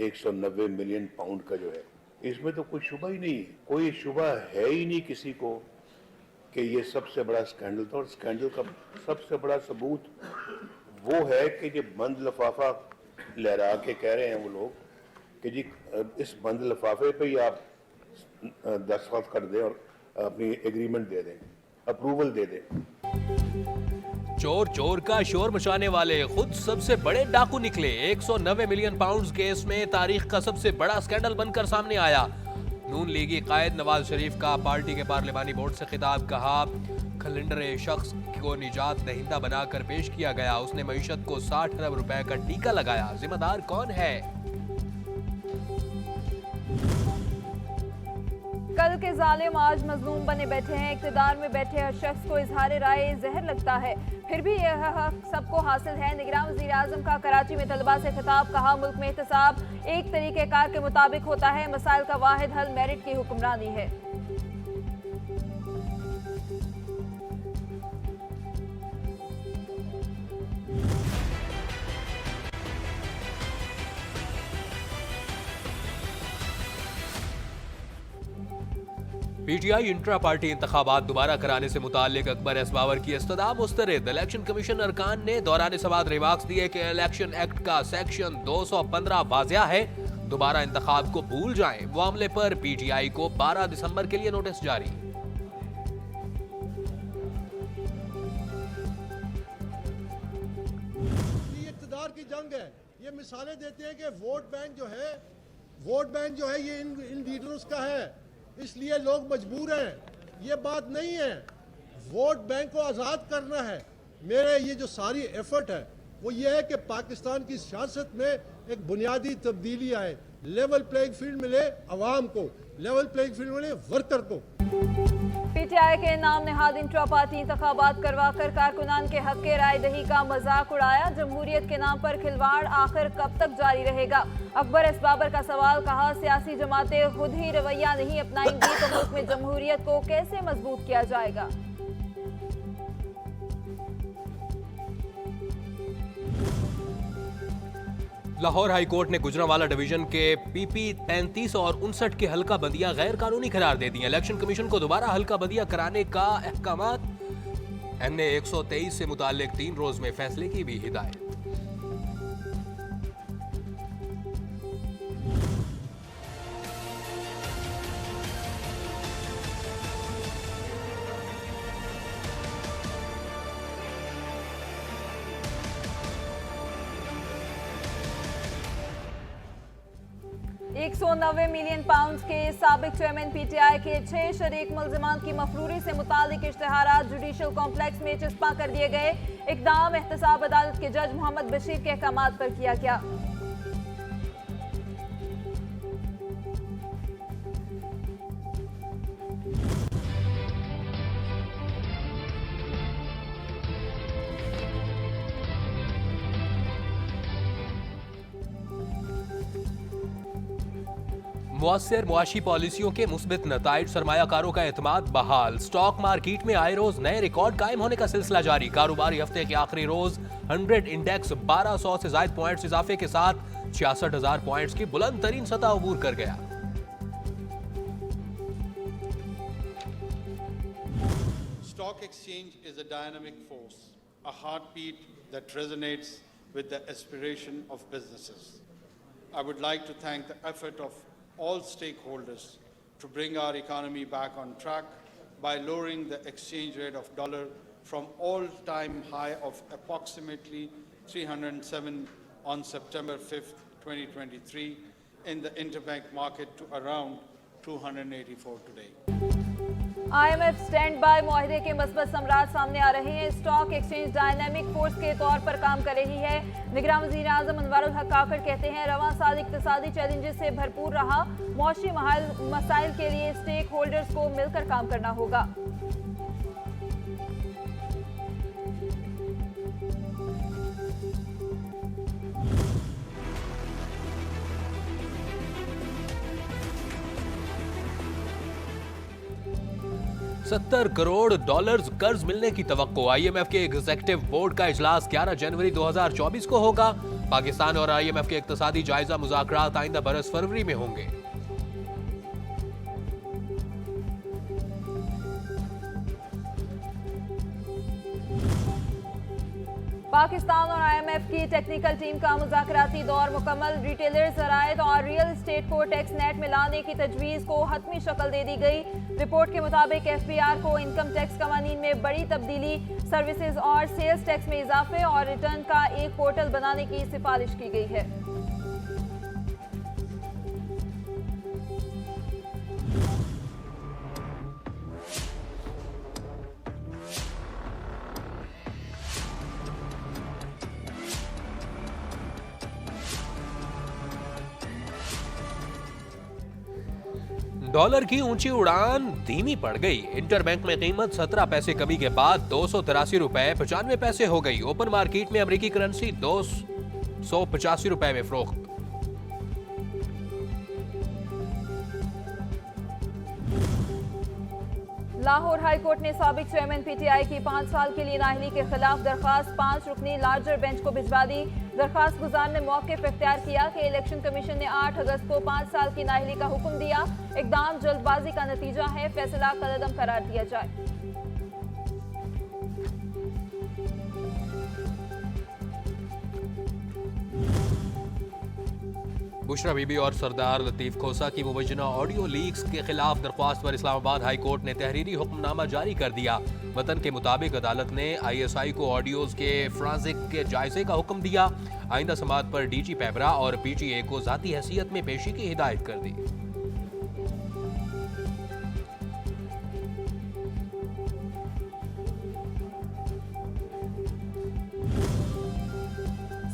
190 million pound का जो है, इसमें तो कोई शुबा ही नहीं है, कोई शुबा है ही नहीं किसी को कि ये सबसे बड़ा स्कैंडल था। और स्कैंडल का सबसे बड़ा सबूत वो है कि ये बंद लिफाफा लहरा के कह रहे हैं वो लोग कि जी इस बंद लिफाफे पे ही आप दस्तखत कर दें और अपनी एग्रीमेंट दे दें, अप्रूवल दे दें। चोर चोर का शोर मचाने वाले खुद सबसे बड़े डाकू निकले। 190 मिलियन पाउंड्स केस में तारीख का सबसे बड़ा स्कैंडल बनकर सामने आया। नून लीगी कायद नवाज शरीफ का पार्टी के पार्लिमानी बोर्ड से खिताब, कहा खलिंडर शख्स को निजात दहिंदा बनाकर पेश किया गया। उसने मईशत को 60 अरब रुपए का टीका लगाया। जिम्मेदार कौन है? कल के जालिम आज मजलूम बने बैठे हैं। इक्तदार में बैठे हर शख्स को इजहार राय जहर लगता है, फिर भी यह हक सबको हासिल है। निगरान वज़ीर आज़म का कराची में तलबा से खिताब, कहा मुल्क में एहतसाब एक तरीक़ेकार के मुताबिक होता है। मसाइल का वाहिद हल मेरिट की हुक्मरानी है। पीटीआई इंट्रा पार्टी इंतखाबात दोबारा कराने से मुताल्लिक अकबर एस बाबर की इस्तदा मुस्तरद। इलेक्शन कमीशन अरकान ने दौरान सवाद रिमार्क्स दिए कि इलेक्शन एक्ट का सेक्शन 215 वाज़िया है, दोबारा इंतखाब को भूल जाएं। मामले पर पीटीआई को 12 दिसंबर के लिए नोटिस जारी। ये इक़्तिदार की जंग है। ये मिसालें देते हैं कि वोट बैंक जो है ये इन लीडर्स का है, इसलिए लोग मजबूर हैं। ये बात नहीं है। वोट बैंक को आज़ाद करना है। मेरे ये जो सारी एफर्ट है वो ये है कि पाकिस्तान की सियासत में एक बुनियादी तब्दीली आए, लेवल प्लेइंग फील्ड मिले अवाम को, लेवल प्लेइंग फील्ड मिले वर्कर को। पीटीआई के नाम नेहाद इंट्रा पार्टी इंतखाबात करवाकर कारकुनान के हक के राय दही का मजाक उड़ाया। जमहूरियत के नाम पर खिलवाड़ आखिर कब तक जारी रहेगा? अकबर एस बाबर का सवाल, कहा सियासी जमातें खुद ही रवैया नहीं अपनाएंगी तो मुल्क में जमहूरियत को कैसे मजबूत किया जाएगा? लाहौर हाई कोर्ट ने गुजरांवाला डिवीजन के पीपी 35 और 59 के हल्का बंदियां गैर कानूनी करार दे दी। इलेक्शन कमीशन को दोबारा हल्का बंदियां कराने का अहकामात। एमने 123 से मुताल्लिक 3 रोज में फैसले की भी हिदायत। $190 मिलियन के साबिक चेयरमैन पीटीआई के 6 शरीक मुल्जिमान की मफरूरी से मुतालिक इश्तिहारात जुडिशल कॉम्प्लेक्स में चस्पा कर दिए गए। इक़दाम एहतसाब अदालत के जज मोहम्मद बशीर के अहकामात पर किया गया। मुअस्सर मुआशी पॉलिसियों के मुस्बित नताइज, सरमायाकारों का एतमाद बहाल। स्टॉक मार्केट में आए रोज नए रिकॉर्ड कायम होने का सिलसिला जारी। कारोबारी हफ्ते के आखिरी रोज 100 इंडेक्स 1200 से ज्यादा पॉइंट्स इजाफे के साथ 66,000 पॉइंट्स की बुलंद तरीन सतह अबूर कर गया। Stock exchange is a dynamic force, a heartbeat that resonates with the aspiration of businesses. I would like to thank the effort of all stakeholders to bring our economy back on track by lowering the exchange rate of dollar from all-time high of approximately 307 on September 5th, 2023 in the interbank market to around 284 today. IMF stand by मुआहदे के मस्बत समरात सामने आ रहे हैं। Stock exchange dynamic force के तौर पर काम कर रही है। निगरान वज़ीर आज़म अनवारुल हक काकड़ कहते हैं रवां साल इक्तिसादी चैलेंजेस से भरपूर रहा, मौशी मसाइल के लिए स्टेक होल्डर्स को मिलकर काम करना होगा। $70 करोड़ कर्ज मिलने की तवक्को। IMF के एग्जीक्यूटिव बोर्ड का इजलास 11 जनवरी 2024 को होगा। पाकिस्तान और IMF के इक्तिसादी जायजा मुज़ाकरात आइंदा बरस फरवरी में होंगे। पाकिस्तान और IMF की टेक्निकल टीम का मुज़ाकराती दौर मुकम्मल। रिटेलर्स, ज़राइद और रियल एस्टेट को टैक्स नेट में लाने की तजवीज़ को हतमी शक्ल दे दी गई। रिपोर्ट के मुताबिक FBR को इनकम टैक्स कवानीन में बड़ी तब्दीली, सर्विसेज और सेल्स टैक्स में इजाफे और रिटर्न का एक पोर्टल बनाने की सिफारिश की गई है। डॉलर की ऊंची उड़ान धीमी पड़ गई। इंटरबैंक में कीमत 17 पैसे कमी के बाद 283 रुपए 95 पैसे हो गई। ओपन मार्केट में अमेरिकी करेंसी 285 रुपए में फरोख्त। लाहौर हाई कोर्ट ने साबिक चेयरमैन PTI की 5 साल के लिए नाअहली के खिलाफ दरखास्त 5 रुकनी लार्जर बेंच को भिजवा दी। दरखास्त गुजार ने मौक़िफ़ इख्तियार किया कि इलेक्शन कमीशन ने 8 अगस्त को 5 साल की नाअहली का हुक्म दिया। इक़दाम जल्दबाजी का नतीजा है, फैसला कलअदम करार दिया जाए। बुशरा बीबी और सरदार लतीफ खोसा की मुबैना ऑडियो लीक्स के खिलाफ दरख्वास्त पर इस्लामाबाद हाई कोर्ट ने तहरीरी हुक्मनामा जारी कर दिया। वतन के मुताबिक अदालत ने ISI को ऑडियोज के फ्रांसिक के जायजे का हुक्म दिया। आइंदा समात पर DG पैबरा और PTA को जाती हैसियत में पेशी की हिदायत कर दी।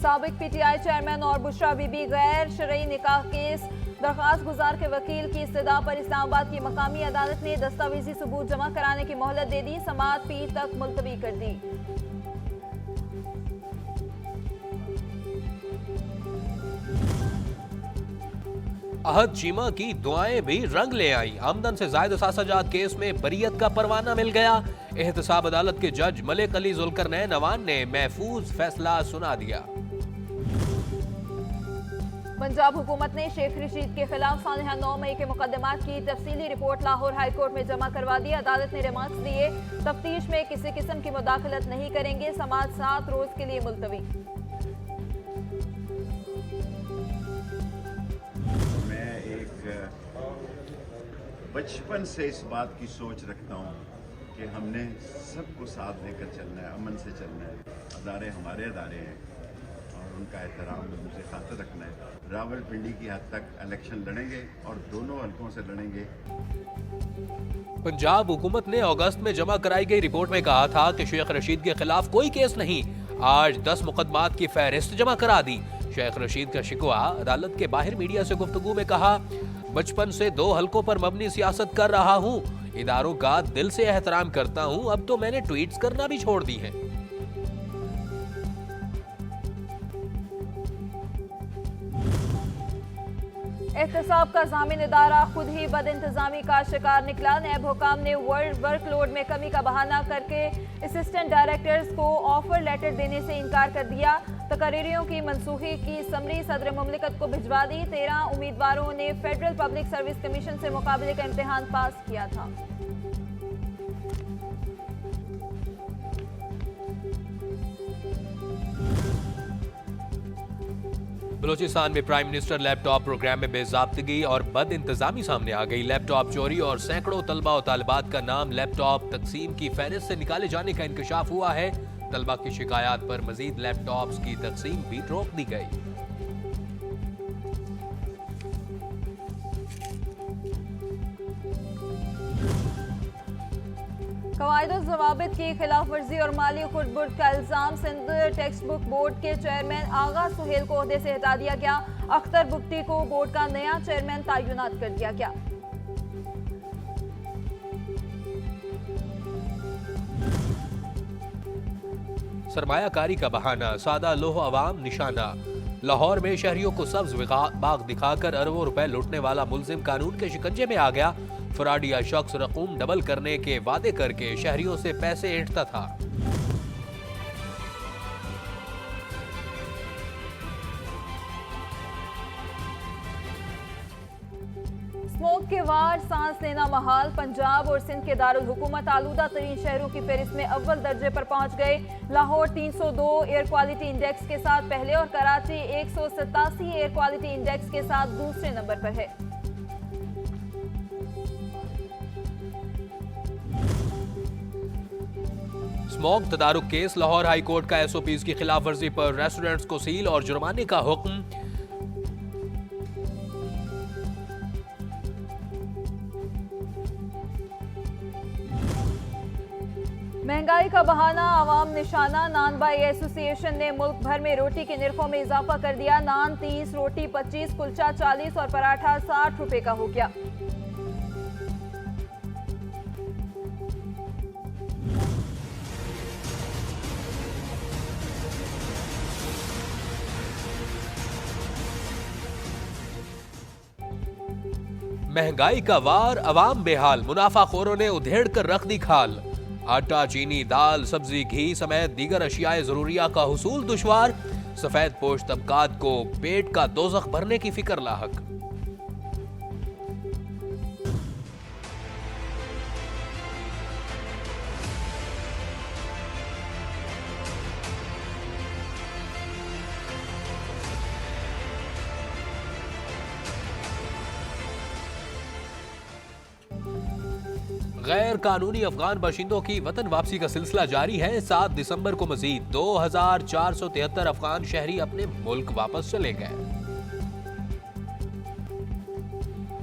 साबिक PTI चेयरमैन और बुशरा बीबी गैर शरई निकाह केस। दरखास्त गुजार के वकील की इस्तदा पर इस्लामाबाद की मकामी अदालत ने दस्तावेजी सबूत जमा कराने की मोहलत दे दी। समाअत पीर तक मुलतवी कर दी। अहद चीमा की दुआएं भी रंग ले आई। आमदन से जायद सासाजात केस में बरीयत का परवाना मिल गया। एहतसाब अदालत के जज मलिक अली जुल्करनैन अवान ने महफूज फैसला सुना दिया। पंजाब हुकूमत ने शेख रशीद के खिलाफ सानहा 9 मई के मुकदमात की तफसीली रिपोर्ट लाहौर हाई कोर्ट में जमा करवा दी। अदालत ने रिमार्क्स दिए, तफ्तीश में किसी किस्म की मुदाखलत नहीं करेंगे। समाअत 7 रोज के लिए मुलतवी। मैं एक बचपन से इस बात की सोच रखता हूँ कि हमने सबको साथ लेकर चलना है, अमन से चलना है। अदारे हमारे अदारे हैं और उनका एहतराम उनसे खातिर रखना है। रावलपिंडी की हद तक इलेक्शन लड़ेंगे और दोनों हलकों से लड़ेंगे। पंजाब हुकूमत ने अगस्त में जमा कराई गई रिपोर्ट में कहा था कि शेख रशीद के खिलाफ कोई केस नहीं। आज 10 मुकदमात की फहरिस्त जमा करा दी। शेख रशीद का शिकवा अदालत के बाहर मीडिया से गुफ्तगू में कहा, बचपन से 2 हलकों पर मबनी सियासत कर रहा हूँ, इदारों का दिल से एहतराम करता हूँ। अब तो मैंने ट्वीट्स करना भी छोड़ दी है। एहतसाब का जामिन इदारा खुद ही बदइंतजामी का शिकार निकला। नैब हुकाम ने वर्कलोड में कमी का बहाना करके असिस्टेंट डायरेक्टर्स को ऑफर लेटर देने से इनकार कर दिया। तकरीरियों की मनसूखी की समरी सदर मुमलिकत को भिजवा दी। 13 उम्मीदवारों ने फेडरल पब्लिक सर्विस कमीशन से मुकाबले का इम्तिहान पास किया था। बलूचिस्तान में प्राइम मिनिस्टर लैपटॉप प्रोग्राम में बेज़ाब्तगी और बद इंतजामी सामने आ गई। लैपटॉप चोरी और सैकड़ों तलबा और तालिबात का नाम लैपटॉप तकसीम की फहरिस्त से निकाले जाने का इंकशाफ हुआ है। तलबा की शिकायत पर मजीद लैपटॉप्स की तकसीम भी रोक दी गई। कवायद-ओ-ज़वाबित की खिलाफ वर्जी और माली खुर्द-बुर्द का इल्जाम। सिंध टेक्स्ट बुक बोर्ड के चेयरमैन आगा सुहेल को ओहदे से हटा दिया गया। अख्तर बुगटी को बोर्ड का नया चेयरमैन तैनात कर दिया गया। सरमायाकारी का बहाना, सादा लोह अवाम निशाना। लाहौर में शहरियों को सब्ज बाग दिखाकर अरबों रुपए लूटने वाला मुल्जिम कानून के शिकंजे में आ गया। फराडिया शख्स रकूम डबल करने के वादे करके शहरियों से पैसे ऐंठता था। स्मोक के वार सांस लेना महाल। पंजाब और सिंध के दारुल हुकूमत आलूदा तरीन शहरों की फहरिस्त में अव्वल दर्जे पर पहुंच गए। लाहौर 302 एयर क्वालिटी इंडेक्स के साथ पहले और कराची 187 एयर क्वालिटी इंडेक्स के साथ दूसरे नंबर पर है। स्मोक तदारुक केस। लाहौर हाई कोर्ट का एसओपीज की खिलाफ वर्जी पर रेस्टोरेंट्स को सील और जुर्माने का हुक्म। महंगाई का बहाना आवाम निशाना। नान बाई एसोसिएशन ने मुल्क भर में रोटी के निर्खों में इजाफा कर दिया। नान 30, रोटी 25, कुलचा 40 और पराठा 60 रुपए का हो गया। महंगाई का वार, अवाम बेहाल। मुनाफाखोरों ने उधेड़ कर रख दी खाल। आटा, चीनी, दाल, सब्जी, घी समेत दीगर अशियाए जरूरिया का हुसूल दुश्वार। सफेद पोश तबकात को पेट का दोजख भरने की फिक्र लाहक। गैर कानूनी अफगान बाशिंदों की वतन वापसी का सिलसिला जारी है। 7 दिसंबर को मजीद 2473 अफगान शहरी अपने मुल्क वापस चले गए।